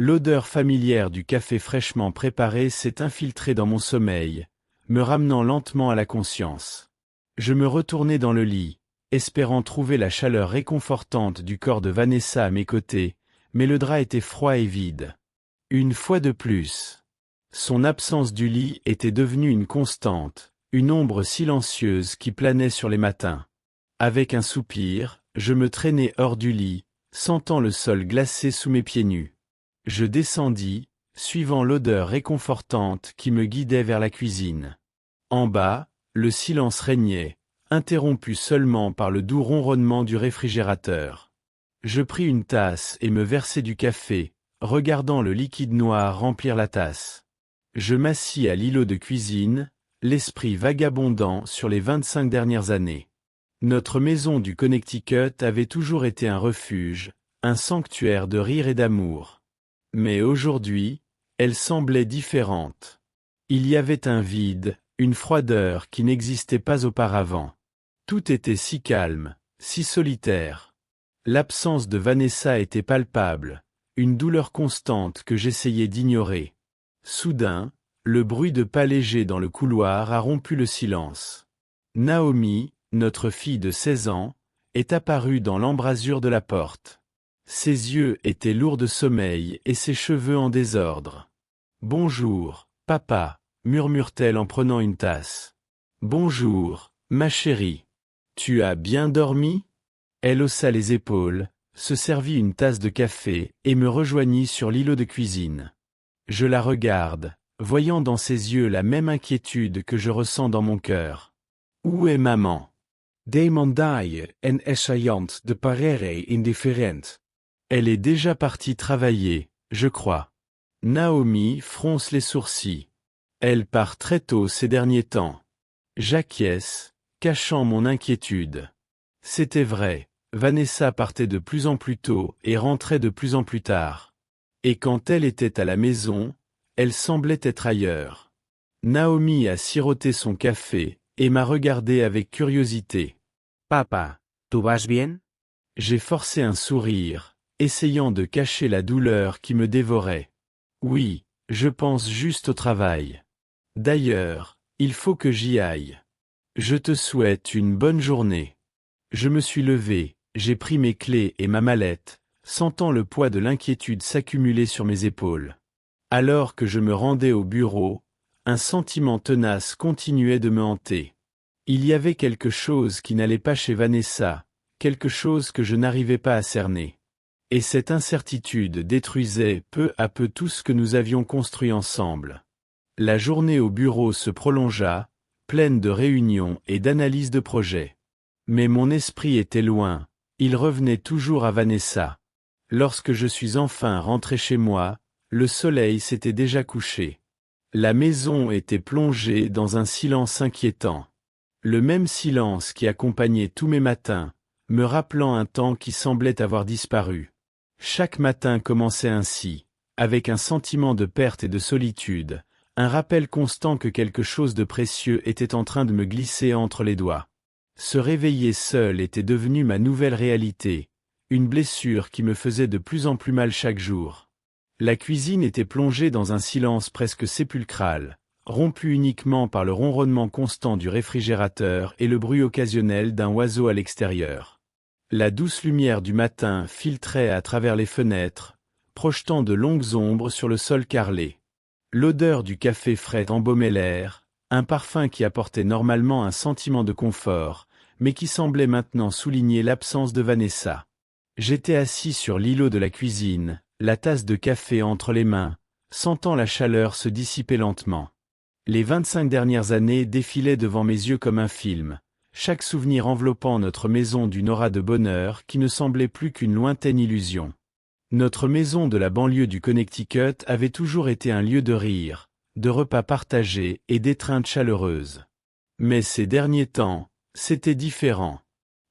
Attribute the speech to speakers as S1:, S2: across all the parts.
S1: L'odeur familière du café fraîchement préparé s'est infiltrée dans mon sommeil, me ramenant lentement à la conscience. Je me retournai dans le lit, espérant trouver la chaleur réconfortante du corps de Vanessa à mes côtés, mais le drap était froid et vide. Une fois de plus. Son absence du lit était devenue une constante, une ombre silencieuse qui planait sur les matins. Avec un soupir, je me traînai hors du lit, sentant le sol glacé sous mes pieds nus. Je descendis, suivant l'odeur réconfortante qui me guidait vers la cuisine. En bas, le silence régnait, interrompu seulement par le doux ronronnement du réfrigérateur. Je pris une tasse et me versai du café, regardant le liquide noir remplir la tasse. Je m'assis à l'îlot de cuisine, l'esprit vagabondant sur les 25 dernières années. Notre maison du Connecticut avait toujours été un refuge, un sanctuaire de rire et d'amour. Mais aujourd'hui, elle semblait différente. Il y avait un vide, une froideur qui n'existait pas auparavant. Tout était si calme, si solitaire. L'absence de Vanessa était palpable, une douleur constante que j'essayais d'ignorer. Soudain, le bruit de pas légers dans le couloir a rompu le silence. Naomi, notre fille de 16 ans, est apparue dans l'embrasure de la porte. Ses yeux étaient lourds de sommeil et ses cheveux en désordre. « Bonjour, papa », murmure-t-elle en prenant une tasse. « Bonjour, ma chérie. Tu as bien dormi ?» Elle haussa les épaules, se servit une tasse de café et me rejoignit sur l'îlot de cuisine. Je la regarde, voyant dans ses yeux la même inquiétude que je ressens dans mon cœur. « Où est maman ?»
S2: Demandaille en essayant de parere indifferent.
S1: Elle est déjà partie travailler, je crois. Naomi fronce les sourcils. Elle part très tôt ces derniers temps. J'acquiesce, cachant mon inquiétude. C'était vrai, Vanessa partait de plus en plus tôt et rentrait de plus en plus tard. Et quand elle était à la maison, elle semblait être ailleurs. Naomi a siroté son café et m'a regardé avec curiosité.
S2: « Papa, tu vas bien ?»
S1: J'ai forcé un sourire, essayant de cacher la douleur qui me dévorait. Oui, je pense juste au travail. D'ailleurs, il faut que j'y aille. Je te souhaite une bonne journée. Je me suis levé, j'ai pris mes clés et ma mallette, sentant le poids de l'inquiétude s'accumuler sur mes épaules. Alors que je me rendais au bureau, un sentiment tenace continuait de me hanter. Il y avait quelque chose qui n'allait pas chez Vanessa, quelque chose que je n'arrivais pas à cerner. Et cette incertitude détruisait peu à peu tout ce que nous avions construit ensemble. La journée au bureau se prolongea, pleine de réunions et d'analyses de projets. Mais mon esprit était loin, il revenait toujours à Vanessa. Lorsque je suis enfin rentré chez moi, le soleil s'était déjà couché. La maison était plongée dans un silence inquiétant. Le même silence qui accompagnait tous mes matins, me rappelant un temps qui semblait avoir disparu. Chaque matin commençait ainsi, avec un sentiment de perte et de solitude, un rappel constant que quelque chose de précieux était en train de me glisser entre les doigts. Se réveiller seul était devenu ma nouvelle réalité, une blessure qui me faisait de plus en plus mal chaque jour. La cuisine était plongée dans un silence presque sépulcral, rompu uniquement par le ronronnement constant du réfrigérateur et le bruit occasionnel d'un oiseau à l'extérieur. La douce lumière du matin filtrait à travers les fenêtres, projetant de longues ombres sur le sol carrelé. L'odeur du café frais embaumait l'air, un parfum qui apportait normalement un sentiment de confort, mais qui semblait maintenant souligner l'absence de Vanessa. J'étais assis sur l'îlot de la cuisine, la tasse de café entre les mains, sentant la chaleur se dissiper lentement. Les 25 dernières années défilaient devant mes yeux comme un film, chaque souvenir enveloppant notre maison d'une aura de bonheur qui ne semblait plus qu'une lointaine illusion. Notre maison de la banlieue du Connecticut avait toujours été un lieu de rire, de repas partagés et d'étreintes chaleureuses. Mais ces derniers temps, c'était différent.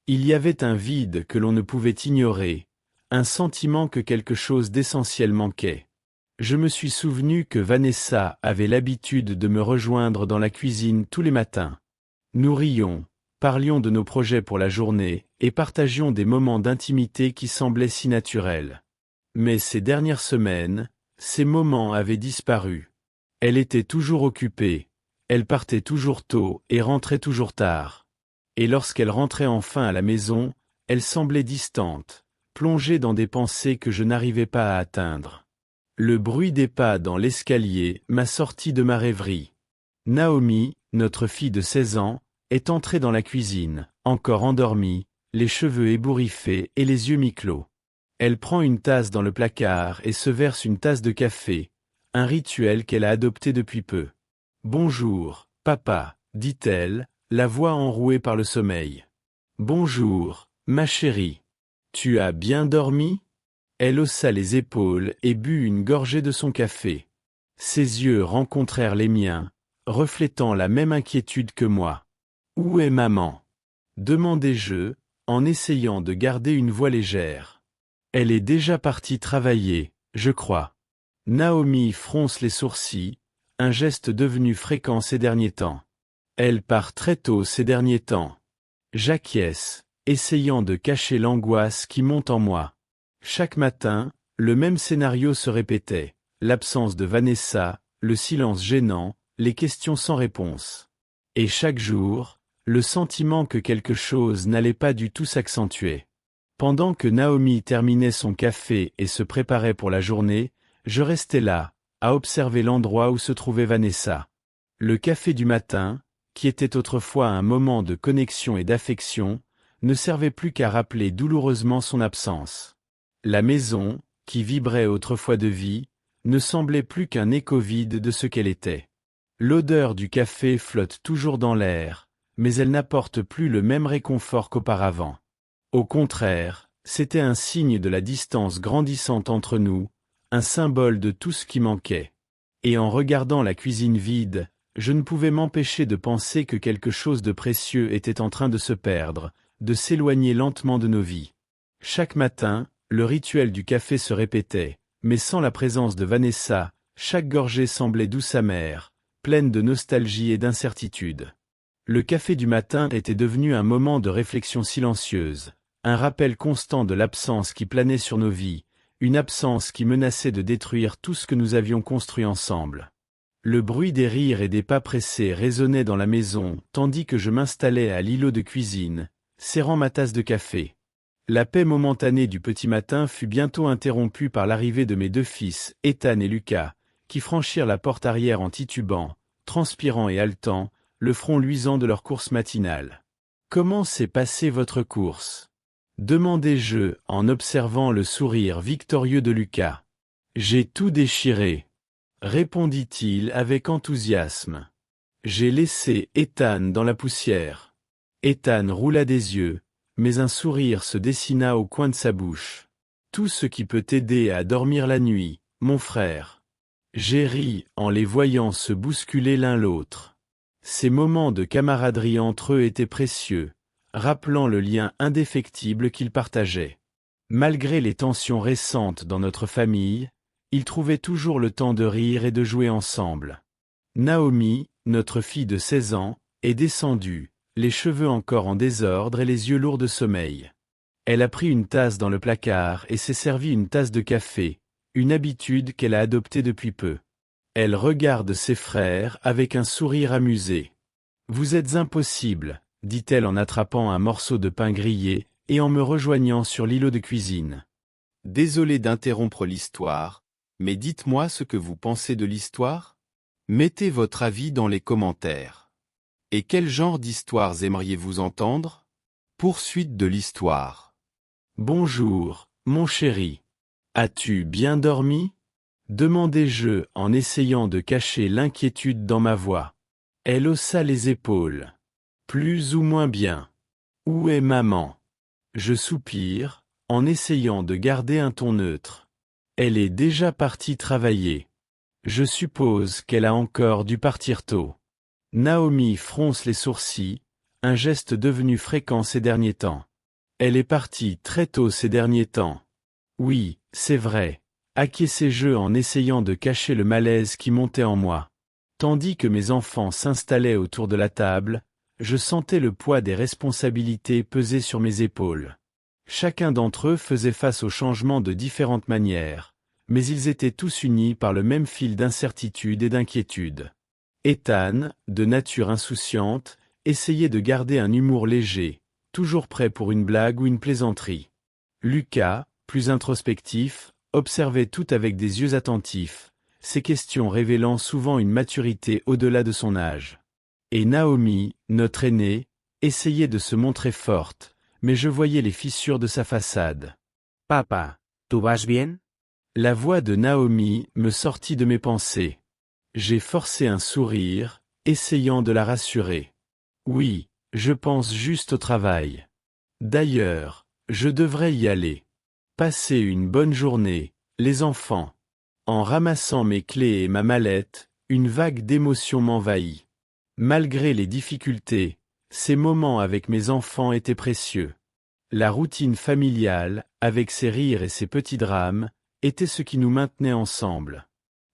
S1: Il y avait un vide que l'on ne pouvait ignorer, un sentiment que quelque chose d'essentiel manquait. Je me suis souvenu que Vanessa avait l'habitude de me rejoindre dans la cuisine tous les matins. Nous rions, parlions de nos projets pour la journée et partagions des moments d'intimité qui semblaient si naturels. Mais ces dernières semaines, Ces moments avaient disparu. Elle était toujours occupée, elle partait toujours tôt et rentrait toujours tard. Et lorsqu'elle rentrait enfin à la maison, elle semblait distante, plongée dans des pensées que je n'arrivais pas à atteindre. Le bruit des pas dans l'escalier m'a sorti de ma rêverie. Naomi, notre fille de 16 ans, est entrée dans la cuisine, encore endormie, les cheveux ébouriffés et les yeux mi-clos. Elle prend une tasse dans le placard et se verse une tasse de café, un rituel qu'elle a adopté depuis peu. « Bonjour, papa, dit-elle, la voix enrouée par le sommeil. « Bonjour, ma chérie. Tu as bien dormi ?» Elle haussa les épaules et but une gorgée de son café. Ses yeux rencontrèrent les miens, reflétant la même inquiétude que moi. « Où est maman ?» demandai-je, en essayant de garder une voix légère. « Elle est déjà partie travailler, je crois. » Naomi fronce les sourcils, un geste devenu fréquent ces derniers temps. « Elle part très tôt ces derniers temps. » J'acquiesce, essayant de cacher l'angoisse qui monte en moi. Chaque matin, le même scénario se répétait, l'absence de Vanessa, le silence gênant, les questions sans réponse. Et chaque jour, le sentiment que quelque chose n'allait pas du tout s'accentuer. Pendant que Naomi terminait son café et se préparait pour la journée, je restais là, à observer l'endroit où se trouvait Vanessa. Le café du matin, qui était autrefois un moment de connexion et d'affection, ne servait plus qu'à rappeler douloureusement son absence. La maison, qui vibrait autrefois de vie, ne semblait plus qu'un écho vide de ce qu'elle était. L'odeur du café flotte toujours dans l'air, mais elle n'apporte plus le même réconfort qu'auparavant. Au contraire, c'était un signe de la distance grandissante entre nous, un symbole de tout ce qui manquait. Et en regardant la cuisine vide, je ne pouvais m'empêcher de penser que quelque chose de précieux était en train de se perdre, de s'éloigner lentement de nos vies. Chaque matin, le rituel du café se répétait, mais sans la présence de Vanessa, chaque gorgée semblait douce amère, pleine de nostalgie et d'incertitude. Le café du matin était devenu un moment de réflexion silencieuse, un rappel constant de l'absence qui planait sur nos vies, une absence qui menaçait de détruire tout ce que nous avions construit ensemble. Le bruit des rires et des pas pressés résonnait dans la maison, tandis que je m'installais à l'îlot de cuisine, serrant ma tasse de café. La paix momentanée du petit matin fut bientôt interrompue par l'arrivée de mes deux fils, Ethan et Lucas, qui franchirent la porte arrière en titubant, transpirant et haletant, le front luisant de leur course matinale. « Comment s'est passée votre course ?» demandai-je en observant le sourire victorieux de Lucas. « J'ai tout déchiré, » répondit-il avec enthousiasme. « J'ai laissé Ethan dans la poussière. » Ethan roula des yeux, mais un sourire se dessina au coin de sa bouche. « Tout ce qui peut t'aider à dormir la nuit, mon frère. » J'ai ri en les voyant se bousculer l'un l'autre. Ces moments de camaraderie entre eux étaient précieux, rappelant le lien indéfectible qu'ils partageaient. Malgré les tensions récentes dans notre famille, ils trouvaient toujours le temps de rire et de jouer ensemble. Naomi, notre fille de 16 ans, est descendue, les cheveux encore en désordre et les yeux lourds de sommeil. Elle a pris une tasse dans le placard et s'est servi une tasse de café, une habitude qu'elle a adoptée depuis peu. Elle regarde ses frères avec un sourire amusé. « Vous êtes impossibles, » dit-elle en attrapant un morceau de pain grillé et en me rejoignant sur l'îlot de cuisine. « Désolé d'interrompre l'histoire, mais dites-moi ce que vous pensez de l'histoire. Mettez votre avis dans les commentaires. Et quel genre d'histoires aimeriez-vous entendre? Poursuite de l'histoire. Bonjour, mon chéri. As-tu bien dormi? Demandai-je en essayant de cacher l'inquiétude dans ma voix. Elle haussa les épaules. Plus ou moins bien. Où est maman? Je soupire, en essayant de garder un ton neutre. Elle est déjà partie travailler. Je suppose qu'elle a encore dû partir tôt. Naomi fronce les sourcils, un geste devenu fréquent ces derniers temps. Elle est partie très tôt ces derniers temps. Oui, c'est vrai. Acquiesçai-je en essayant de cacher le malaise qui montait en moi. Tandis que mes enfants s'installaient autour de la table, je sentais le poids des responsabilités peser sur mes épaules. Chacun d'entre eux faisait face au changement de différentes manières, mais ils étaient tous unis par le même fil d'incertitude et d'inquiétude. Ethan, de nature insouciante, essayait de garder un humour léger, toujours prêt pour une blague ou une plaisanterie. Lucas, plus introspectif, observait tout avec des yeux attentifs, ses questions révélant souvent une maturité au-delà de son âge. Et Naomi, notre aînée, essayait de se montrer forte, mais je voyais les fissures de sa façade.
S2: Papa, ¿tú vas bien?
S1: La voix de Naomi me sortit de mes pensées. J'ai forcé un sourire, essayant de la rassurer. Oui, je pense juste au travail. D'ailleurs, je devrais y aller. Passer une bonne journée, les enfants. En ramassant mes clés et ma mallette, une vague d'émotion m'envahit. Malgré les difficultés, ces moments avec mes enfants étaient précieux. La routine familiale, avec ses rires et ses petits drames, était ce qui nous maintenait ensemble.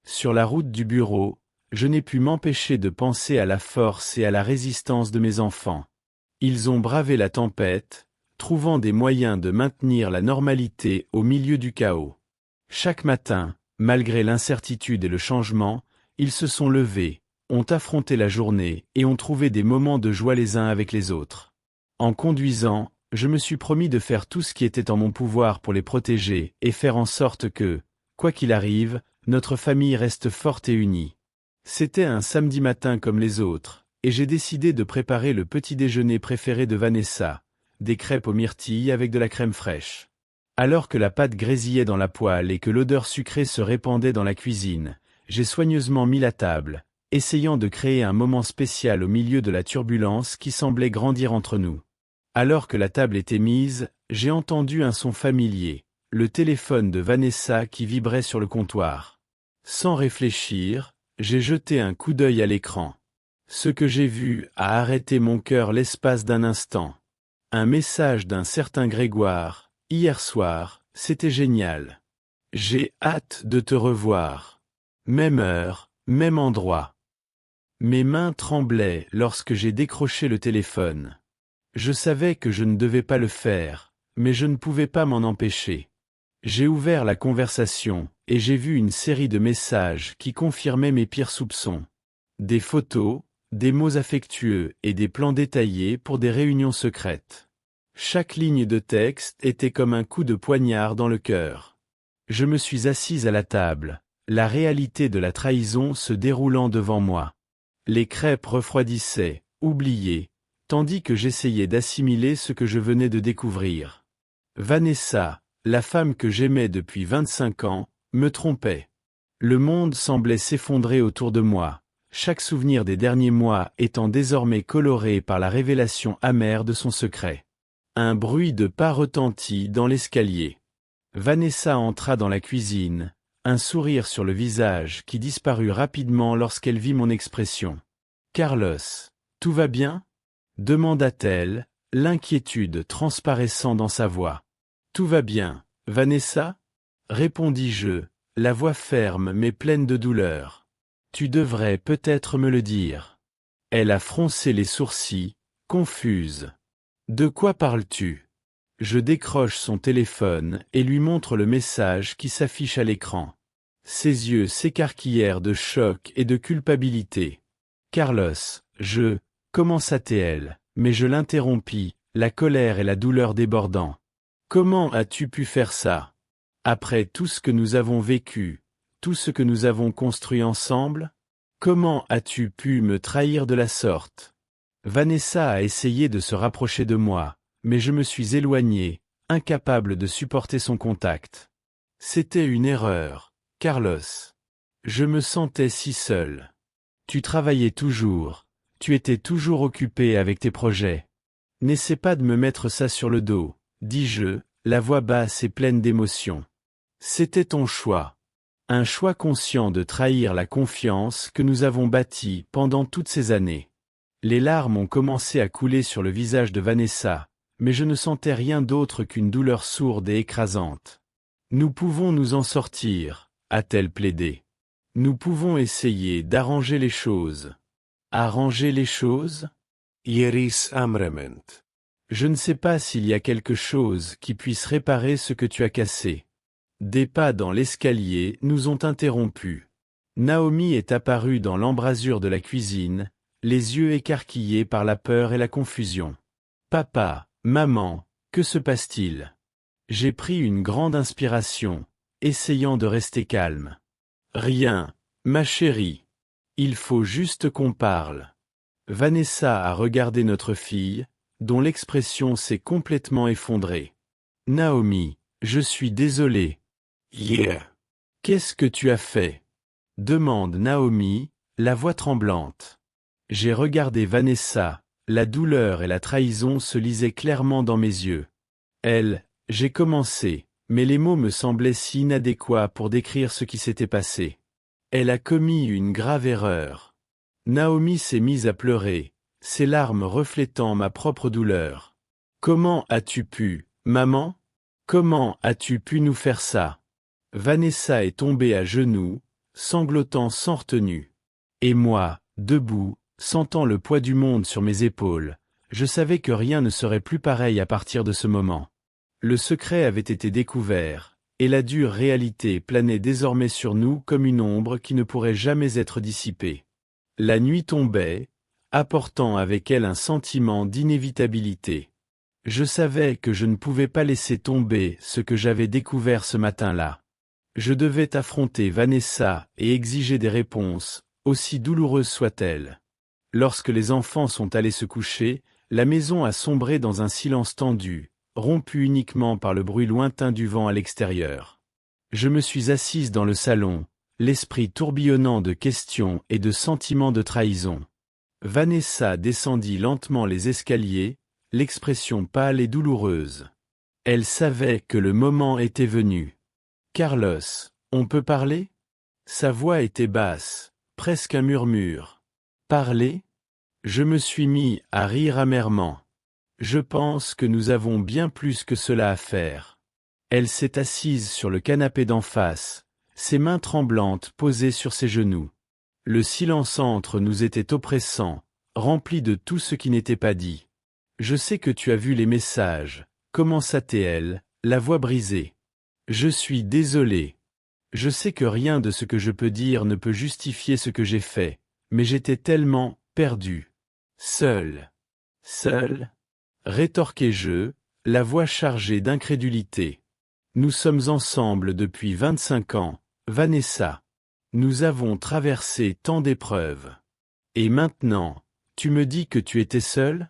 S1: Sur la route du bureau, je n'ai pu m'empêcher de penser à la force et à la résistance de mes enfants. Ils ont bravé la tempête, trouvant des moyens de maintenir la normalité au milieu du chaos. Chaque matin, malgré l'incertitude et le changement, ils se sont levés, ont affronté la journée et ont trouvé des moments de joie les uns avec les autres. En conduisant, je me suis promis de faire tout ce qui était en mon pouvoir pour les protéger et faire en sorte que, quoi qu'il arrive, notre famille reste forte et unie. C'était un samedi matin comme les autres, et j'ai décidé de préparer le petit déjeuner préféré de Vanessa, des crêpes aux myrtilles avec de la crème fraîche. Alors que la pâte grésillait dans la poêle et que l'odeur sucrée se répandait dans la cuisine, j'ai soigneusement mis la table, essayant de créer un moment spécial au milieu de la turbulence qui semblait grandir entre nous. Alors que la table était mise, j'ai entendu un son familier, le téléphone de Vanessa qui vibrait sur le comptoir. Sans réfléchir, j'ai jeté un coup d'œil à l'écran. Ce que j'ai vu a arrêté mon cœur l'espace d'un instant. Un message d'un certain Grégoire, hier soir, c'était génial. J'ai hâte de te revoir. Même heure, même endroit. Mes mains tremblaient lorsque j'ai décroché le téléphone. Je savais que je ne devais pas le faire, mais je ne pouvais pas m'en empêcher. J'ai ouvert la conversation, et j'ai vu une série de messages qui confirmaient mes pires soupçons. Des photos, des mots affectueux et des plans détaillés pour des réunions secrètes. Chaque ligne de texte était comme un coup de poignard dans le cœur. Je me suis assise à la table, la réalité de la trahison se déroulant devant moi. Les crêpes refroidissaient, oubliées, tandis que j'essayais d'assimiler ce que je venais de découvrir. Vanessa, la femme que j'aimais depuis 25 ans, me trompait. Le monde semblait s'effondrer autour de moi, chaque souvenir des derniers mois étant désormais coloré par la révélation amère de son secret. Un bruit de pas retentit dans l'escalier. Vanessa entra dans la cuisine, un sourire sur le visage qui disparut rapidement lorsqu'elle vit mon expression. « Carlos, tout va bien ?» demanda-t-elle, l'inquiétude transparaissant dans sa voix. « Tout va bien, Vanessa ?» répondis-je, la voix ferme mais pleine de douleur. « Tu devrais peut-être me le dire. » Elle a froncé les sourcils, confuse. « De quoi parles-tu ?» Je décroche son téléphone et lui montre le message qui s'affiche à l'écran. Ses yeux s'écarquillèrent de choc et de culpabilité. « Carlos, commença-t-elle, mais je l'interrompis, la colère et la douleur débordant. « Comment as-tu pu faire ça? Après tout ce que nous avons vécu, tout ce que nous avons construit ensemble? Comment as-tu pu me trahir de la sorte? » Vanessa a essayé de se rapprocher de moi, mais je me suis éloigné, incapable de supporter son contact. C'était une erreur, Carlos. Je me sentais si seul. Tu travaillais toujours, tu étais toujours occupé avec tes projets. N'essaie pas de me mettre ça sur le dos, dis-je, la voix basse et pleine d'émotion. C'était ton choix. Un choix conscient de trahir la confiance que nous avons bâtie pendant toutes ces années. Les larmes ont commencé à couler sur le visage de Vanessa, mais je ne sentais rien d'autre qu'une douleur sourde et écrasante. Nous pouvons nous en sortir, a-t-elle plaidé. Nous pouvons essayer d'arranger les choses. Arranger les choses?
S3: Iris Amrement.
S1: Je ne sais pas s'il y a quelque chose qui puisse réparer ce que tu as cassé. Des pas dans l'escalier nous ont interrompus. Naomi est apparue dans l'embrasure de la cuisine, les yeux écarquillés par la peur et la confusion. « Papa, maman, que se passe-t-il » J'ai pris une grande inspiration, essayant de rester calme. « Rien, ma chérie. Il faut juste qu'on parle. » Vanessa a regardé notre fille, dont l'expression s'est complètement effondrée. « Naomi, je suis désolé. »«
S3: Yeah.
S1: Qu'est-ce que tu as fait ?» demande Naomi, la voix tremblante. J'ai regardé Vanessa, la douleur et la trahison se lisaient clairement dans mes yeux. J'ai commencé, mais les mots me semblaient si inadéquats pour décrire ce qui s'était passé. Elle a commis une grave erreur. Naomi s'est mise à pleurer, ses larmes reflétant ma propre douleur. « Comment as-tu pu, maman ? Comment as-tu pu nous faire ça ?» Vanessa est tombée à genoux, sanglotant sans retenue. Et moi, debout, sentant le poids du monde sur mes épaules, je savais que rien ne serait plus pareil à partir de ce moment. Le secret avait été découvert, et la dure réalité planait désormais sur nous comme une ombre qui ne pourrait jamais être dissipée. La nuit tombait, apportant avec elle un sentiment d'inévitabilité. Je savais que je ne pouvais pas laisser tomber ce que j'avais découvert ce matin-là. Je devais affronter Vanessa et exiger des réponses, aussi douloureuses soient-elles. Lorsque les enfants sont allés se coucher, la maison a sombré dans un silence tendu, rompu uniquement par le bruit lointain du vent à l'extérieur. Je me suis assise dans le salon, l'esprit tourbillonnant de questions et de sentiments de trahison. Vanessa descendit lentement les escaliers, l'expression pâle et douloureuse. Elle savait que le moment était venu. « Carlos, on peut parler ?» Sa voix était basse, presque un murmure. « Parler ?» Je me suis mis à rire amèrement. Je pense que nous avons bien plus que cela à faire. Elle s'est assise sur le canapé d'en face, ses mains tremblantes posées sur ses genoux. Le silence entre nous était oppressant, rempli de tout ce qui n'était pas dit. « Je sais que tu as vu les messages, » commença-t-elle, la voix brisée. « Je suis désolé. Je sais que rien de ce que je peux dire ne peut justifier ce que j'ai fait, mais j'étais tellement perdu. Seul. Seul ?» rétorquai-je, la voix chargée d'incrédulité. « Nous sommes ensemble depuis 25 ans, Vanessa. Nous avons traversé tant d'épreuves. Et maintenant, tu me dis que tu étais seule ?»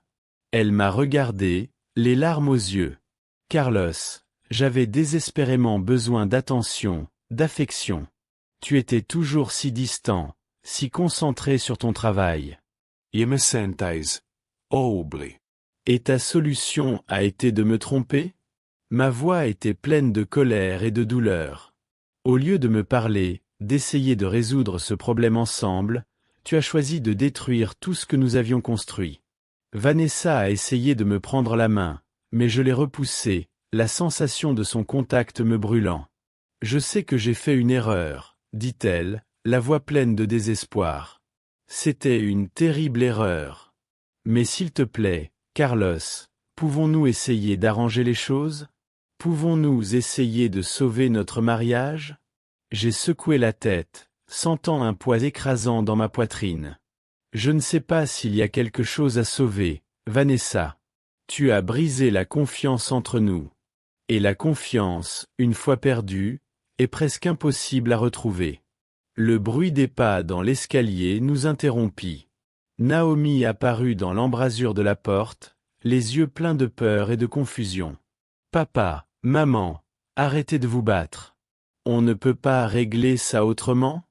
S1: Elle m'a regardé, les larmes aux yeux. « Carlos, j'avais désespérément besoin d'attention, d'affection. Tu étais toujours si distant, si concentré sur ton travail.
S3: Je me sentais oublié.
S1: Et ta solution a été de me tromper ?» Ma voix était pleine de colère et de douleur. Au lieu de me parler, d'essayer de résoudre ce problème ensemble, tu as choisi de détruire tout ce que nous avions construit. Vanessa a essayé de me prendre la main, mais je l'ai repoussée, la sensation de son contact me brûlant. « Je sais que j'ai fait une erreur, » dit-elle, la voix pleine de désespoir. « C'était une terrible erreur. Mais s'il te plaît, Carlos, pouvons-nous essayer d'arranger les choses ? Pouvons-nous essayer de sauver notre mariage ?» J'ai secoué la tête, sentant un poids écrasant dans ma poitrine. « Je ne sais pas s'il y a quelque chose à sauver, Vanessa. Tu as brisé la confiance entre nous. Et la confiance, une fois perdue, est presque impossible à retrouver. » Le bruit des pas dans l'escalier nous interrompit. Naomi apparut dans l'embrasure de la porte, les yeux pleins de peur et de confusion. « Papa, maman, arrêtez de vous battre. On ne peut pas régler ça autrement ?»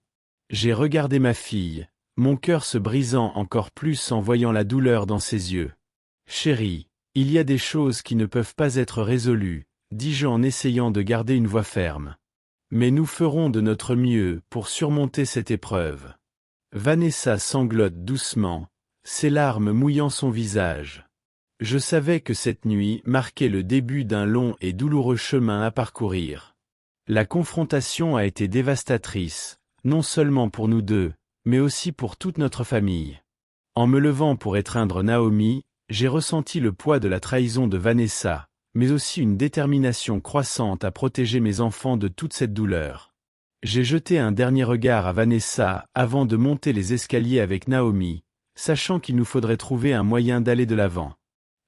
S1: J'ai regardé ma fille, mon cœur se brisant encore plus en voyant la douleur dans ses yeux. « Chérie, il y a des choses qui ne peuvent pas être résolues, » dis-je en essayant de garder une voix ferme. « Mais nous ferons de notre mieux pour surmonter cette épreuve. » Vanessa sanglote doucement, ses larmes mouillant son visage. Je savais que cette nuit marquait le début d'un long et douloureux chemin à parcourir. La confrontation a été dévastatrice, non seulement pour nous deux, mais aussi pour toute notre famille. En me levant pour étreindre Naomi, j'ai ressenti le poids de la trahison de Vanessa, mais aussi une détermination croissante à protéger mes enfants de toute cette douleur. J'ai jeté un dernier regard à Vanessa avant de monter les escaliers avec Naomi, sachant qu'il nous faudrait trouver un moyen d'aller de l'avant.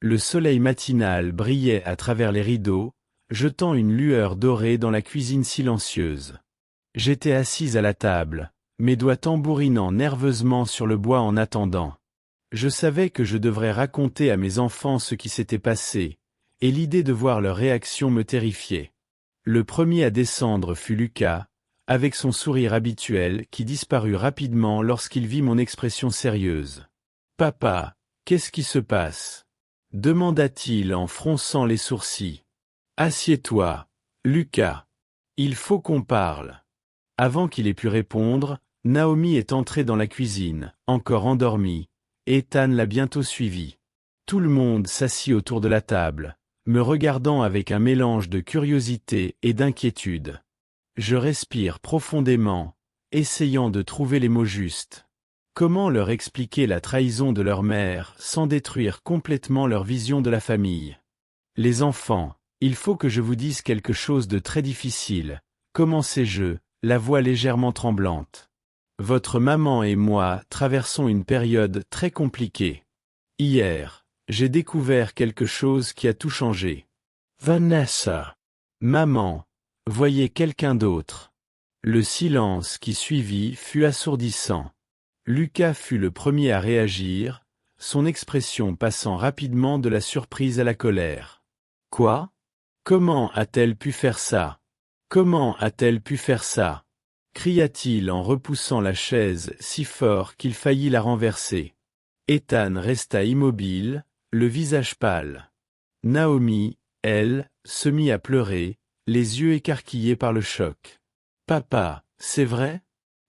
S1: Le soleil matinal brillait à travers les rideaux, jetant une lueur dorée dans la cuisine silencieuse. J'étais assise à la table, mes doigts tambourinant nerveusement sur le bois en attendant. Je savais que je devrais raconter à mes enfants ce qui s'était passé, et l'idée de voir leur réaction me terrifiait. Le premier à descendre fut Lucas, avec son sourire habituel qui disparut rapidement lorsqu'il vit mon expression sérieuse. « Papa, qu'est-ce qui se passe ?» demanda-t-il en fronçant les sourcils. « Assieds-toi, Lucas. Il faut qu'on parle. » Avant qu'il ait pu répondre, Naomi est entrée dans la cuisine, encore endormie, et Ethan l'a bientôt suivie. Tout le monde s'assit autour de la table, me regardant avec un mélange de curiosité et d'inquiétude. Je respire profondément, essayant de trouver les mots justes. Comment leur expliquer la trahison de leur mère sans détruire complètement leur vision de la famille? Les enfants, il faut que je vous dise quelque chose de très difficile, commençai-je, la voix légèrement tremblante. Votre maman et moi traversons une période très compliquée. Hier, j'ai découvert quelque chose qui a tout changé. Vanessa. Maman, voyez quelqu'un d'autre. Le silence qui suivit fut assourdissant. Lucas fut le premier à réagir, son expression passant rapidement de la surprise à la colère. Quoi? Comment a-t-elle pu faire ça? Comment a-t-elle pu faire ça? Cria-t-il en repoussant la chaise si fort qu'il faillit la renverser. Ethan resta immobile, le visage pâle. Naomi, elle, se mit à pleurer, les yeux écarquillés par le choc. « Papa, c'est vrai ?»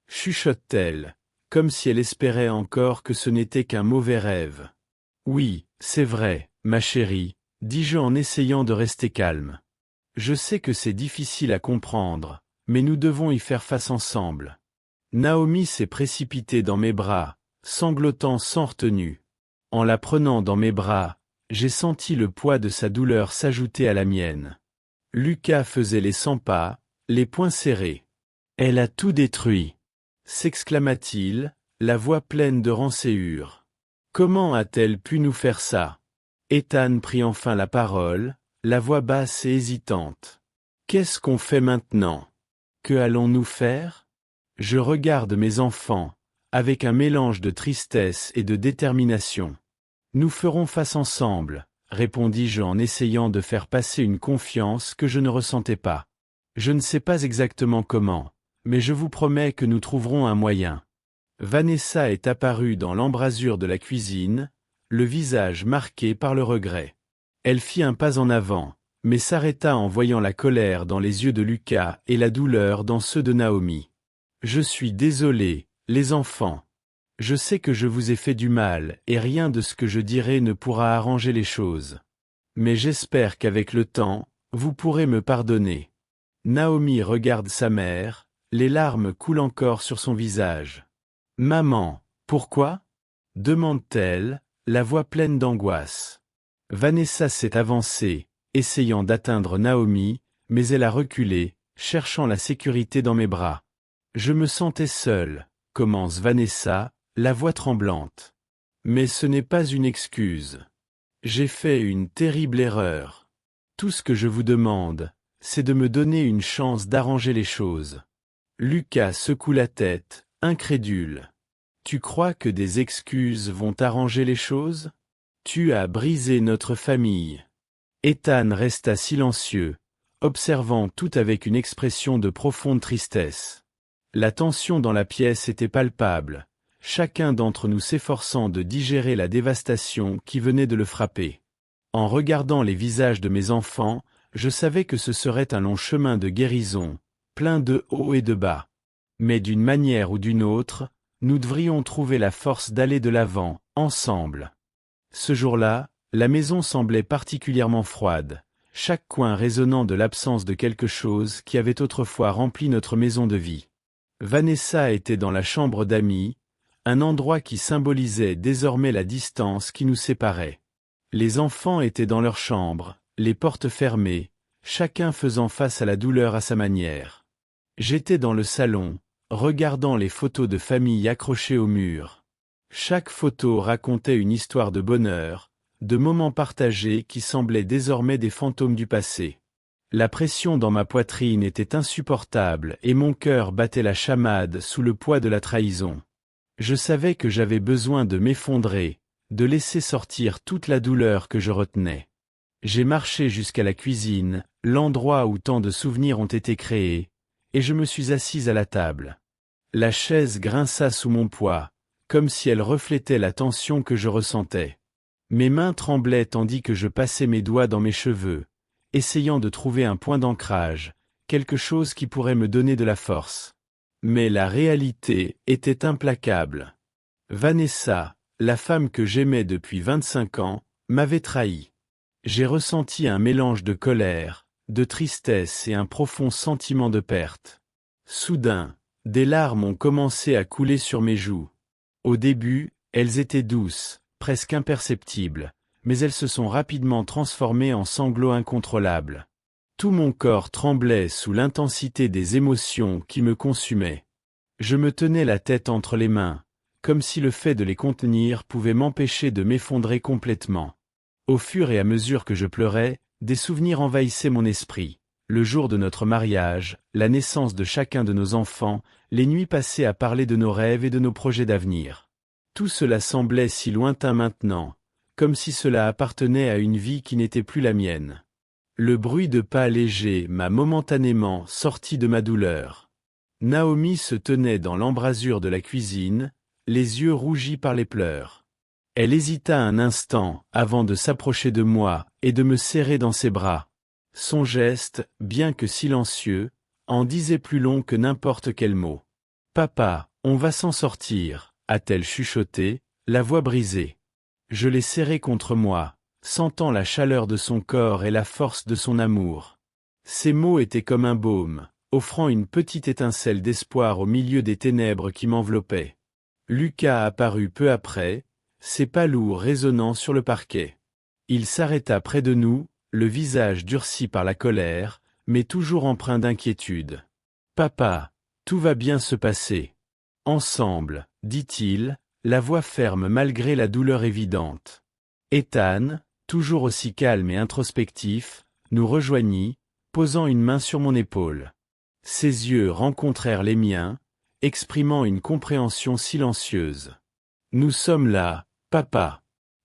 S1: chuchote-t-elle, comme si elle espérait encore que ce n'était qu'un mauvais rêve. « Oui, c'est vrai, ma chérie, » dis-je en essayant de rester calme. « Je sais que c'est difficile à comprendre, mais nous devons y faire face ensemble. » Naomi s'est précipitée dans mes bras, sanglotant sans retenue. En la prenant dans mes bras, j'ai senti le poids de sa douleur s'ajouter à la mienne. Lucas faisait les 100 pas, les poings serrés. « Elle a tout détruit !» s'exclama-t-il, la voix pleine de rancœur. « Comment a-t-elle pu nous faire ça ?» Ethan prit enfin la parole, la voix basse et hésitante. « Qu'est-ce qu'on fait maintenant? Que allons-nous faire? » Je regarde mes enfants, avec un mélange de tristesse et de détermination. « Nous ferons face ensemble, » répondis-je en essayant de faire passer une confiance que je ne ressentais pas. Je ne sais pas exactement comment, mais je vous promets que nous trouverons un moyen. Vanessa est apparue dans l'embrasure de la cuisine, le visage marqué par le regret. Elle fit un pas en avant, mais s'arrêta en voyant la colère dans les yeux de Lucas et la douleur dans ceux de Naomi. « Je suis désolé, les enfants. Je sais que je vous ai fait du mal et rien de ce que je dirai ne pourra arranger les choses. Mais j'espère qu'avec le temps, vous pourrez me pardonner. » Naomi regarde sa mère, les larmes coulent encore sur son visage. « Maman, pourquoi ?» demande-t-elle, la voix pleine d'angoisse. Vanessa s'est avancée, essayant d'atteindre Naomi, mais elle a reculé, cherchant la sécurité dans mes bras. « Je me sentais seule, » commence Vanessa, la voix tremblante. « Mais ce n'est pas une excuse. J'ai fait une terrible erreur. Tout ce que je vous demande, c'est de me donner une chance d'arranger les choses. » Lucas secoue la tête, incrédule. « Tu crois que des excuses vont arranger les choses? Tu as brisé notre famille. » Ethan resta silencieux, observant tout avec une expression de profonde tristesse. La tension dans la pièce était palpable, chacun d'entre nous s'efforçant de digérer la dévastation qui venait de le frapper. En regardant les visages de mes enfants, je savais que ce serait un long chemin de guérison, plein de hauts et de bas. Mais d'une manière ou d'une autre, nous devrions trouver la force d'aller de l'avant, ensemble. Ce jour-là, la maison semblait particulièrement froide, chaque coin résonnant de l'absence de quelque chose qui avait autrefois rempli notre maison de vie. Vanessa était dans la chambre d'amis, un endroit qui symbolisait désormais la distance qui nous séparait. Les enfants étaient dans leur chambre, les portes fermées, chacun faisant face à la douleur à sa manière. J'étais dans le salon, regardant les photos de famille accrochées au mur. Chaque photo racontait une histoire de bonheur, de moments partagés qui semblaient désormais des fantômes du passé. La pression dans ma poitrine était insupportable et mon cœur battait la chamade sous le poids de la trahison. Je savais que j'avais besoin de m'effondrer, de laisser sortir toute la douleur que je retenais. J'ai marché jusqu'à la cuisine, l'endroit où tant de souvenirs ont été créés, et je me suis assise à la table. La chaise grinça sous mon poids, comme si elle reflétait la tension que je ressentais. Mes mains tremblaient tandis que je passais mes doigts dans mes cheveux, essayant de trouver un point d'ancrage, quelque chose qui pourrait me donner de la force. Mais la réalité était implacable. Vanessa, la femme que j'aimais depuis 25 ans, m'avait trahi. J'ai ressenti un mélange de colère, de tristesse et un profond sentiment de perte. Soudain, des larmes ont commencé à couler sur mes joues. Au début, elles étaient douces, presque imperceptibles, mais elles se sont rapidement transformées en sanglots incontrôlables. Tout mon corps tremblait sous l'intensité des émotions qui me consumaient. Je me tenais la tête entre les mains, comme si le fait de les contenir pouvait m'empêcher de m'effondrer complètement. Au fur et à mesure que je pleurais, des souvenirs envahissaient mon esprit. Le jour de notre mariage, la naissance de chacun de nos enfants, les nuits passées à parler de nos rêves et de nos projets d'avenir. Tout cela semblait si lointain maintenant, comme si cela appartenait à une vie qui n'était plus la mienne. Le bruit de pas légers m'a momentanément sorti de ma douleur. Naomi se tenait dans l'embrasure de la cuisine, les yeux rougis par les pleurs. Elle hésita un instant avant de s'approcher de moi et de me serrer dans ses bras. Son geste, bien que silencieux, en disait plus long que n'importe quel mot. « Papa, on va s'en sortir », a-t-elle chuchoté, la voix brisée. Je l'ai serré contre moi, sentant la chaleur de son corps et la force de son amour. Ces mots étaient comme un baume, offrant une petite étincelle d'espoir au milieu des ténèbres qui m'enveloppaient. Lucas apparut peu après, ses pas lourds résonnant sur le parquet. Il s'arrêta près de nous, le visage durci par la colère, mais toujours empreint d'inquiétude. « Papa, tout va bien se passer. Ensemble, dit-il, la voix ferme malgré la douleur évidente. Ethan, toujours aussi calme et introspectif, nous rejoignit, posant une main sur mon épaule. Ses yeux rencontrèrent les miens, exprimant une compréhension silencieuse. « Nous sommes là, papa.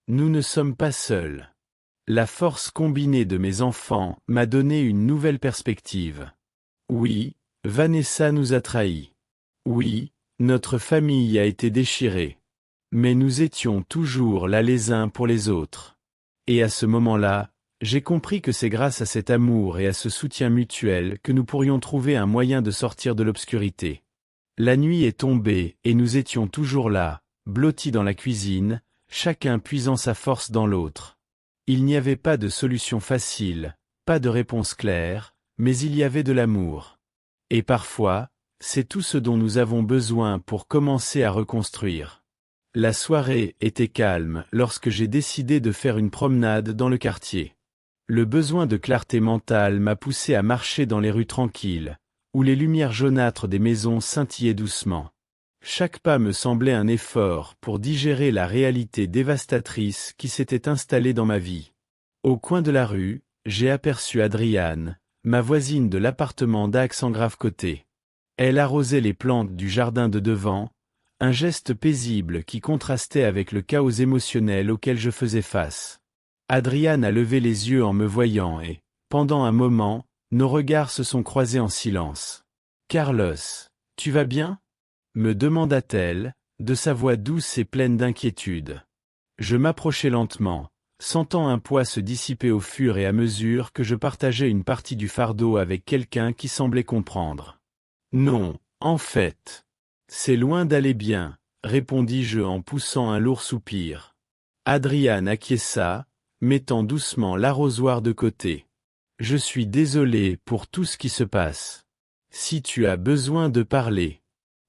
S1: Nous ne sommes pas seuls. » La force combinée de mes enfants m'a donné une nouvelle perspective. Oui, Vanessa nous a trahis. Oui, notre famille a été déchirée. Mais nous étions toujours là les uns pour les autres. Et à ce moment-là, j'ai compris que c'est grâce à cet amour et à ce soutien mutuel que nous pourrions trouver un moyen de sortir de l'obscurité. La nuit est tombée et nous étions toujours là, blottis dans la cuisine, chacun puisant sa force dans l'autre. Il n'y avait pas de solution facile, pas de réponse claire, mais il y avait de l'amour. Et parfois, c'est tout ce dont nous avons besoin pour commencer à reconstruire. La soirée était calme lorsque j'ai décidé de faire une promenade dans le quartier. Le besoin de clarté mentale m'a poussé à marcher dans les rues tranquilles, où les lumières jaunâtres des maisons scintillaient doucement. Chaque pas me semblait un effort pour digérer la réalité dévastatrice qui s'était installée dans ma vie. Au coin de la rue, j'ai aperçu Adriane, ma voisine de l'appartement d'Aix-en-Grave-Côté. Elle arrosait les plantes du jardin de devant, un geste paisible qui contrastait avec le chaos émotionnel auquel je faisais face. Adriane a levé les yeux en me voyant et, pendant un moment, nos regards se sont croisés en silence. « Carlos, tu vas bien ?» me demanda-t-elle, de sa voix douce et pleine d'inquiétude. Je m'approchai lentement, sentant un poids se dissiper au fur et à mesure que je partageais une partie du fardeau avec quelqu'un qui semblait comprendre. « Non, en fait. C'est loin d'aller bien, » répondis-je en poussant un lourd soupir. Adriane acquiesça, mettant doucement l'arrosoir de côté. « Je suis désolé pour tout ce qui se passe. Si tu as besoin de parler. »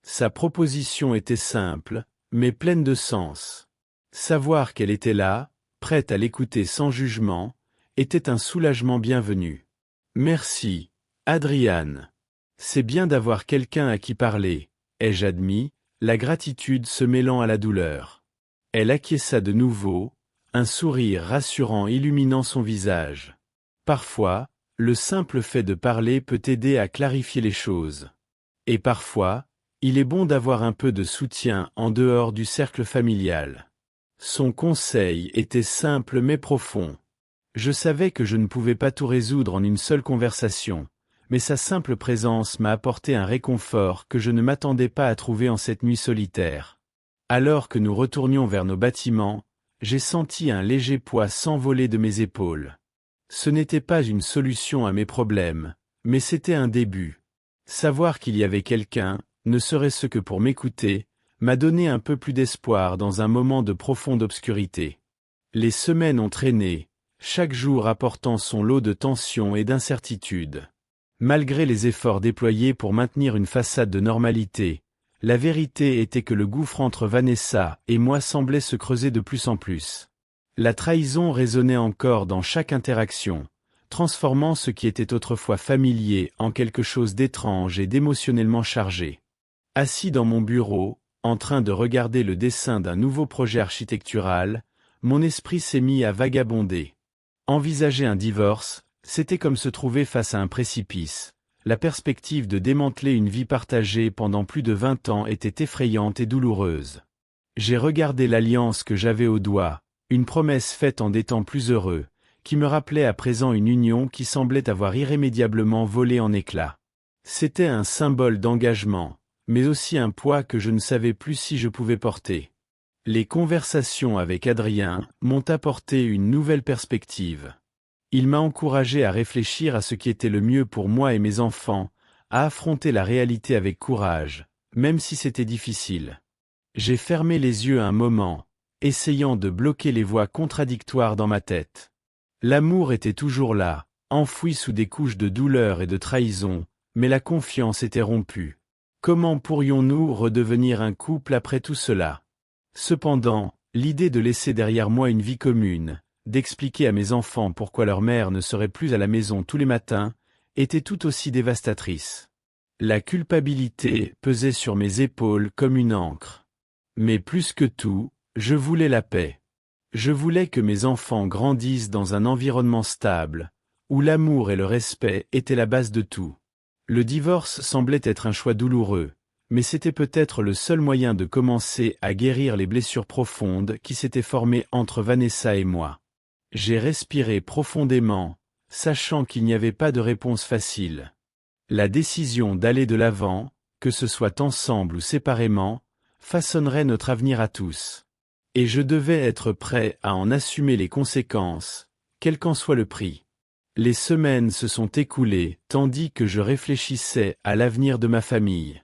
S1: Sa proposition était simple, mais pleine de sens. Savoir qu'elle était là, prête à l'écouter sans jugement, était un soulagement bienvenu. Merci, Adrian. C'est bien d'avoir quelqu'un à qui parler, ai-je admis, la gratitude se mêlant à la douleur. Elle acquiesça de nouveau, un sourire rassurant illuminant son visage. Parfois, le simple fait de parler peut aider à clarifier les choses. Et parfois, il est bon d'avoir un peu de soutien en dehors du cercle familial. Son conseil était simple mais profond. Je savais que je ne pouvais pas tout résoudre en une seule conversation, mais sa simple présence m'a apporté un réconfort que je ne m'attendais pas à trouver en cette nuit solitaire. Alors que nous retournions vers nos bâtiments, j'ai senti un léger poids s'envoler de mes épaules. Ce n'était pas une solution à mes problèmes, mais c'était un début. Savoir qu'il y avait quelqu'un, ne serait-ce que pour m'écouter, m'a donné un peu plus d'espoir dans un moment de profonde obscurité. Les semaines ont traîné, chaque jour apportant son lot de tensions et d'incertitudes. Malgré les efforts déployés pour maintenir une façade de normalité, la vérité était que le gouffre entre Vanessa et moi semblait se creuser de plus en plus. La trahison résonnait encore dans chaque interaction, transformant ce qui était autrefois familier en quelque chose d'étrange et d'émotionnellement chargé. Assis dans mon bureau, en train de regarder le dessin d'un nouveau projet architectural, mon esprit s'est mis à vagabonder. Envisager un divorce, c'était comme se trouver face à un précipice. La perspective de démanteler une vie partagée pendant plus de 20 ans était effrayante et douloureuse. J'ai regardé l'alliance que j'avais au doigt, une promesse faite en des temps plus heureux, qui me rappelait à présent une union qui semblait avoir irrémédiablement volé en éclats. C'était un symbole d'engagement, mais aussi un poids que je ne savais plus si je pouvais porter. Les conversations avec Adrien m'ont apporté une nouvelle perspective. Il m'a encouragé à réfléchir à ce qui était le mieux pour moi et mes enfants, à affronter la réalité avec courage, même si c'était difficile. J'ai fermé les yeux un moment, essayant de bloquer les voix contradictoires dans ma tête. L'amour était toujours là, enfoui sous des couches de douleur et de trahison, mais la confiance était rompue. Comment pourrions-nous redevenir un couple après tout cela? Cependant, l'idée de laisser derrière moi une vie commune, d'expliquer à mes enfants pourquoi leur mère ne serait plus à la maison tous les matins, était tout aussi dévastatrice. La culpabilité pesait sur mes épaules comme une ancre. Mais plus que tout, je voulais la paix. Je voulais que mes enfants grandissent dans un environnement stable, où l'amour et le respect étaient la base de tout. Le divorce semblait être un choix douloureux, mais c'était peut-être le seul moyen de commencer à guérir les blessures profondes qui s'étaient formées entre Vanessa et moi. J'ai respiré profondément, sachant qu'il n'y avait pas de réponse facile. La décision d'aller de l'avant, que ce soit ensemble ou séparément, façonnerait notre avenir à tous. Et je devais être prêt à en assumer les conséquences, quel qu'en soit le prix. Les semaines se sont écoulées tandis que je réfléchissais à l'avenir de ma famille.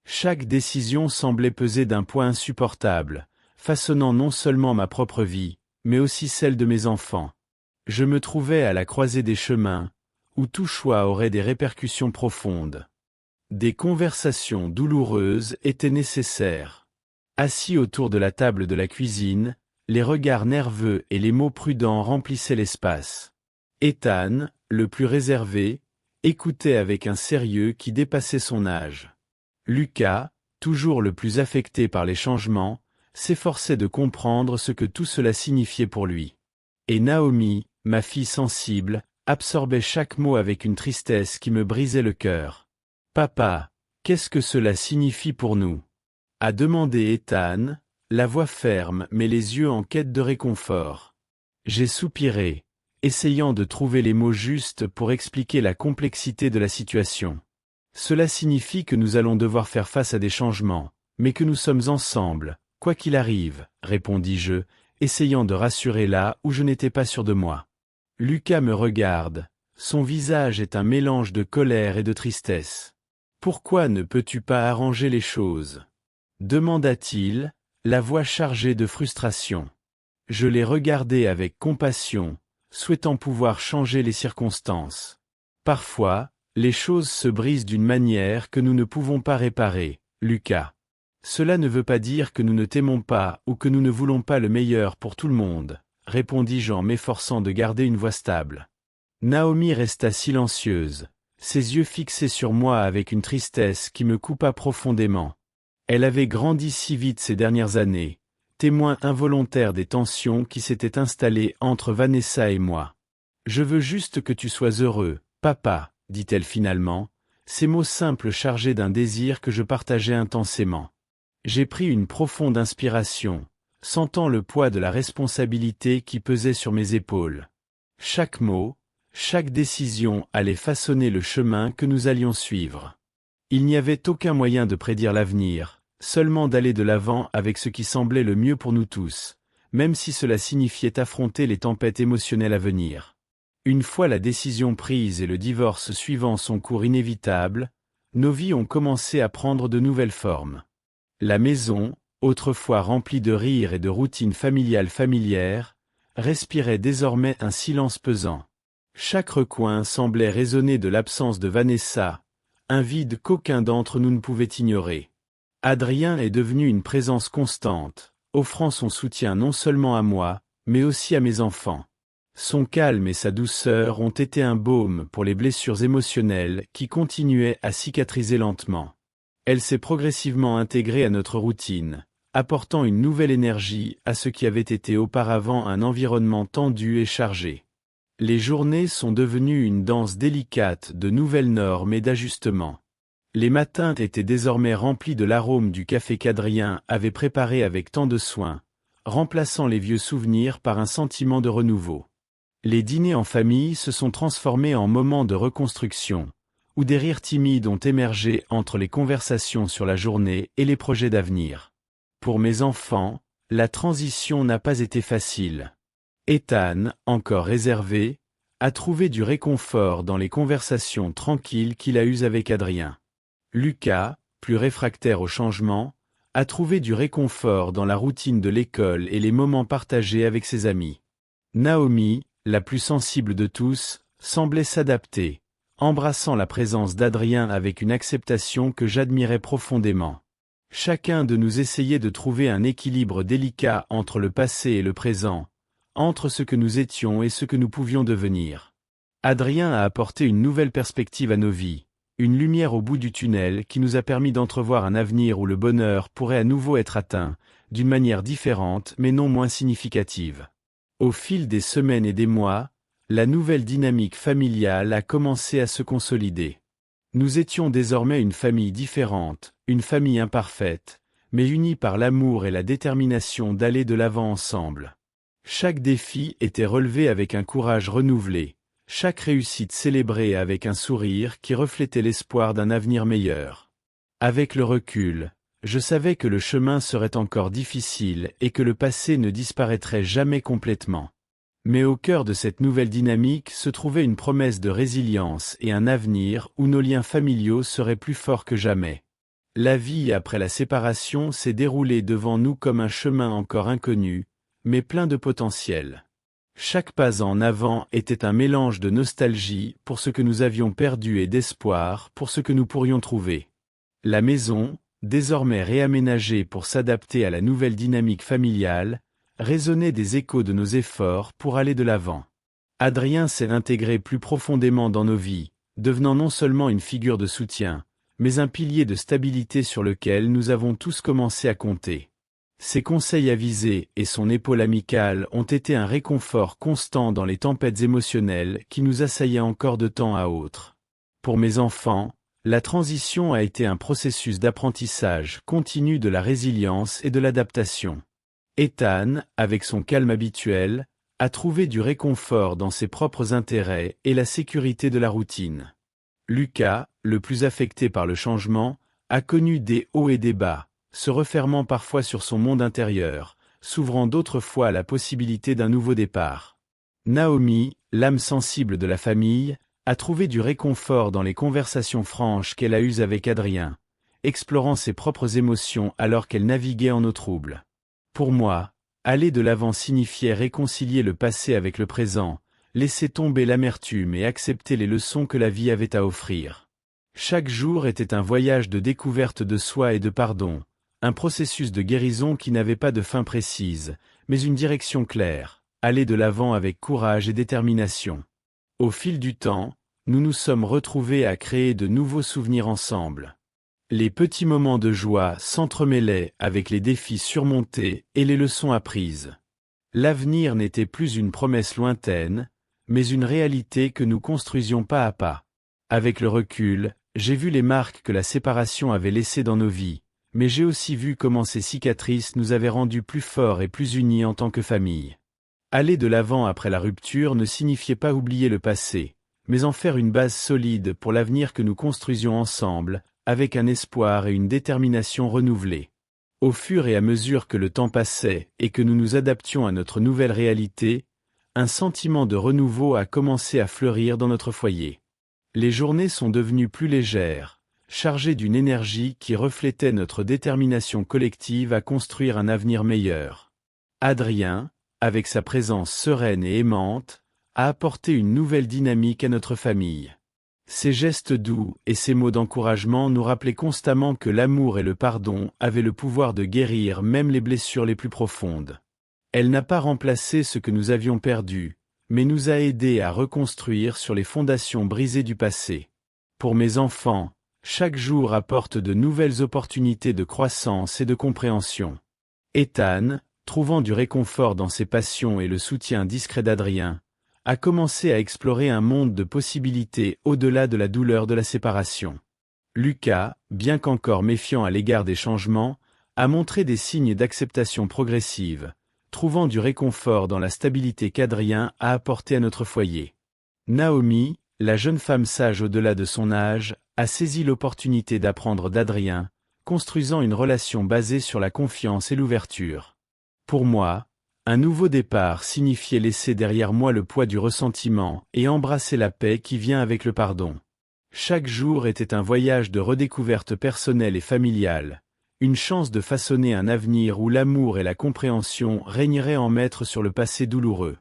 S1: Chaque décision semblait peser d'un poids insupportable, façonnant non seulement ma propre vie, mais aussi celle de mes enfants. Je me trouvais à la croisée des chemins, où tout choix aurait des répercussions profondes. Des conversations douloureuses étaient nécessaires. Assis autour de la table de la cuisine, les regards nerveux et les mots prudents remplissaient l'espace. Ethan, le plus réservé, écoutait avec un sérieux qui dépassait son âge. Lucas, toujours le plus affecté par les changements, s'efforçait de comprendre ce que tout cela signifiait pour lui. Et Naomi, ma fille sensible, absorbait chaque mot avec une tristesse qui me brisait le cœur. « Papa, qu'est-ce que cela signifie pour nous ?» a demandé Ethan, la voix ferme mais les yeux en quête de réconfort. J'ai soupiré, essayant de trouver les mots justes pour expliquer la complexité de la situation. Cela signifie que nous allons devoir faire face à des changements, mais que nous sommes ensemble, quoi qu'il arrive, répondis-je, essayant de rassurer là où je n'étais pas sûr de moi. Lucas me regarde, son visage est un mélange de colère et de tristesse. « Pourquoi ne peux-tu pas arranger les choses ?» demanda-t-il, la voix chargée de frustration. Je l'ai regardé avec compassion, souhaitant pouvoir changer les circonstances. Parfois, les choses se brisent d'une manière que nous ne pouvons pas réparer, Lucas. Cela ne veut pas dire que nous ne t'aimons pas ou que nous ne voulons pas le meilleur pour tout le monde, répondis-je en m'efforçant de garder une voix stable. Naomi resta silencieuse, ses yeux fixés sur moi avec une tristesse qui me coupa profondément. Elle avait grandi si vite ces dernières années, témoin involontaire des tensions qui s'étaient installées entre Vanessa et moi. « Je veux juste que tu sois heureux, papa, » dit-elle finalement, ces mots simples chargés d'un désir que je partageais intensément. J'ai pris une profonde inspiration, sentant le poids de la responsabilité qui pesait sur mes épaules. Chaque mot, chaque décision allait façonner le chemin que nous allions suivre. Il n'y avait aucun moyen de prédire l'avenir, seulement d'aller de l'avant avec ce qui semblait le mieux pour nous tous, même si cela signifiait affronter les tempêtes émotionnelles à venir. Une fois la décision prise et le divorce suivant son cours inévitable, nos vies ont commencé à prendre de nouvelles formes. La maison, autrefois remplie de rires et de routines familières, respirait désormais un silence pesant. Chaque recoin semblait résonner de l'absence de Vanessa, un vide qu'aucun d'entre nous ne pouvait ignorer. Adrien est devenu une présence constante, offrant son soutien non seulement à moi, mais aussi à mes enfants. Son calme et sa douceur ont été un baume pour les blessures émotionnelles qui continuaient à cicatriser lentement. Elle s'est progressivement intégrée à notre routine, apportant une nouvelle énergie à ce qui avait été auparavant un environnement tendu et chargé. Les journées sont devenues une danse délicate de nouvelles normes et d'ajustements. Les matins étaient désormais remplis de l'arôme du café qu'Adrien avait préparé avec tant de soin, remplaçant les vieux souvenirs par un sentiment de renouveau. Les dîners en famille se sont transformés en moments de reconstruction, où des rires timides ont émergé entre les conversations sur la journée et les projets d'avenir. Pour mes enfants, la transition n'a pas été facile. Ethan, encore réservé, a trouvé du réconfort dans les conversations tranquilles qu'il a eues avec Adrien. Lucas, plus réfractaire au changement, a trouvé du réconfort dans la routine de l'école et les moments partagés avec ses amis. Naomi, la plus sensible de tous, semblait s'adapter, embrassant la présence d'Adrien avec une acceptation que j'admirais profondément. Chacun de nous essayait de trouver un équilibre délicat entre le passé et le présent, entre ce que nous étions et ce que nous pouvions devenir. Adrien a apporté une nouvelle perspective à nos vies, une lumière au bout du tunnel qui nous a permis d'entrevoir un avenir où le bonheur pourrait à nouveau être atteint, d'une manière différente mais non moins significative. Au fil des semaines et des mois, la nouvelle dynamique familiale a commencé à se consolider. Nous étions désormais une famille différente, une famille imparfaite, mais unie par l'amour et la détermination d'aller de l'avant ensemble. Chaque défi était relevé avec un courage renouvelé, chaque réussite célébrée avec un sourire qui reflétait l'espoir d'un avenir meilleur. Avec le recul, je savais que le chemin serait encore difficile et que le passé ne disparaîtrait jamais complètement. Mais au cœur de cette nouvelle dynamique se trouvait une promesse de résilience et un avenir où nos liens familiaux seraient plus forts que jamais. La vie après la séparation s'est déroulée devant nous comme un chemin encore inconnu, mais plein de potentiel. Chaque pas en avant était un mélange de nostalgie pour ce que nous avions perdu et d'espoir pour ce que nous pourrions trouver. La maison, désormais réaménagée pour s'adapter à la nouvelle dynamique familiale, résonnait des échos de nos efforts pour aller de l'avant. Adrien s'est intégré plus profondément dans nos vies, devenant non seulement une figure de soutien, mais un pilier de stabilité sur lequel nous avons tous commencé à compter. Ses conseils avisés et son épaule amicale ont été un réconfort constant dans les tempêtes émotionnelles qui nous assaillaient encore de temps à autre. Pour mes enfants, la transition a été un processus d'apprentissage continu de la résilience et de l'adaptation. Ethan, avec son calme habituel, a trouvé du réconfort dans ses propres intérêts et la sécurité de la routine. Lucas, le plus affecté par le changement, a connu des hauts et des bas, se refermant parfois sur son monde intérieur, s'ouvrant d'autres fois à la possibilité d'un nouveau départ. Naomi, l'âme sensible de la famille, a trouvé du réconfort dans les conversations franches qu'elle a eues avec Adrien, explorant ses propres émotions alors qu'elle naviguait en eau trouble. Pour moi, aller de l'avant signifiait réconcilier le passé avec le présent, laisser tomber l'amertume et accepter les leçons que la vie avait à offrir. Chaque jour était un voyage de découverte de soi et de pardon, un processus de guérison qui n'avait pas de fin précise, mais une direction claire, aller de l'avant avec courage et détermination. Au fil du temps, nous nous sommes retrouvés à créer de nouveaux souvenirs ensemble. Les petits moments de joie s'entremêlaient avec les défis surmontés et les leçons apprises. L'avenir n'était plus une promesse lointaine, mais une réalité que nous construisions pas à pas. Avec le recul, j'ai vu les marques que la séparation avait laissées dans nos vies, mais j'ai aussi vu comment ces cicatrices nous avaient rendus plus forts et plus unis en tant que famille. Aller de l'avant après la rupture ne signifiait pas oublier le passé, mais en faire une base solide pour l'avenir que nous construisions ensemble, avec un espoir et une détermination renouvelés. Au fur et à mesure que le temps passait et que nous nous adaptions à notre nouvelle réalité, un sentiment de renouveau a commencé à fleurir dans notre foyer. Les journées sont devenues plus légères, chargées d'une énergie qui reflétait notre détermination collective à construire un avenir meilleur. Adrien, avec sa présence sereine et aimante, a apporté une nouvelle dynamique à notre famille. Ses gestes doux et ses mots d'encouragement nous rappelaient constamment que l'amour et le pardon avaient le pouvoir de guérir même les blessures les plus profondes. Elle n'a pas remplacé ce que nous avions perdu, mais nous a aidés à reconstruire sur les fondations brisées du passé. Pour mes enfants, chaque jour apporte de nouvelles opportunités de croissance et de compréhension. Ethan, trouvant du réconfort dans ses passions et le soutien discret d'Adrien, a commencé à explorer un monde de possibilités au-delà de la douleur de la séparation. Lucas, bien qu'encore méfiant à l'égard des changements, a montré des signes d'acceptation progressive, trouvant du réconfort dans la stabilité qu'Adrien a apportée à notre foyer. Naomi, la jeune femme sage au-delà de son âge, a saisi l'opportunité d'apprendre d'Adrien, construisant une relation basée sur la confiance et l'ouverture. Pour moi, un nouveau départ signifiait laisser derrière moi le poids du ressentiment et embrasser la paix qui vient avec le pardon. Chaque jour était un voyage de redécouverte personnelle et familiale, une chance de façonner un avenir où l'amour et la compréhension régneraient en maître sur le passé douloureux.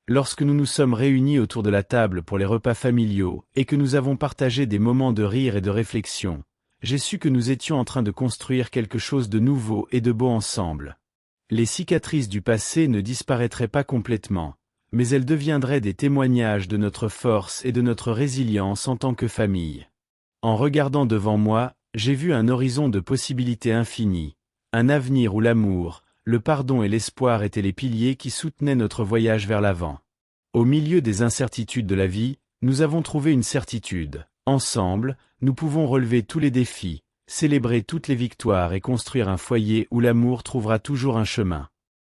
S1: Lorsque nous nous sommes réunis autour de la table pour les repas familiaux et que nous avons partagé des moments de rire et de réflexion, j'ai su que nous étions en train de construire quelque chose de nouveau et de beau ensemble. Les cicatrices du passé ne disparaîtraient pas complètement, mais elles deviendraient des témoignages de notre force et de notre résilience en tant que famille. En regardant devant moi, j'ai vu un horizon de possibilités infinies, un avenir où l'amour, le pardon et l'espoir étaient les piliers qui soutenaient notre voyage vers l'avant. Au milieu des incertitudes de la vie, nous avons trouvé une certitude. Ensemble, nous pouvons relever tous les défis, célébrer toutes les victoires et construire un foyer où l'amour trouvera toujours un chemin.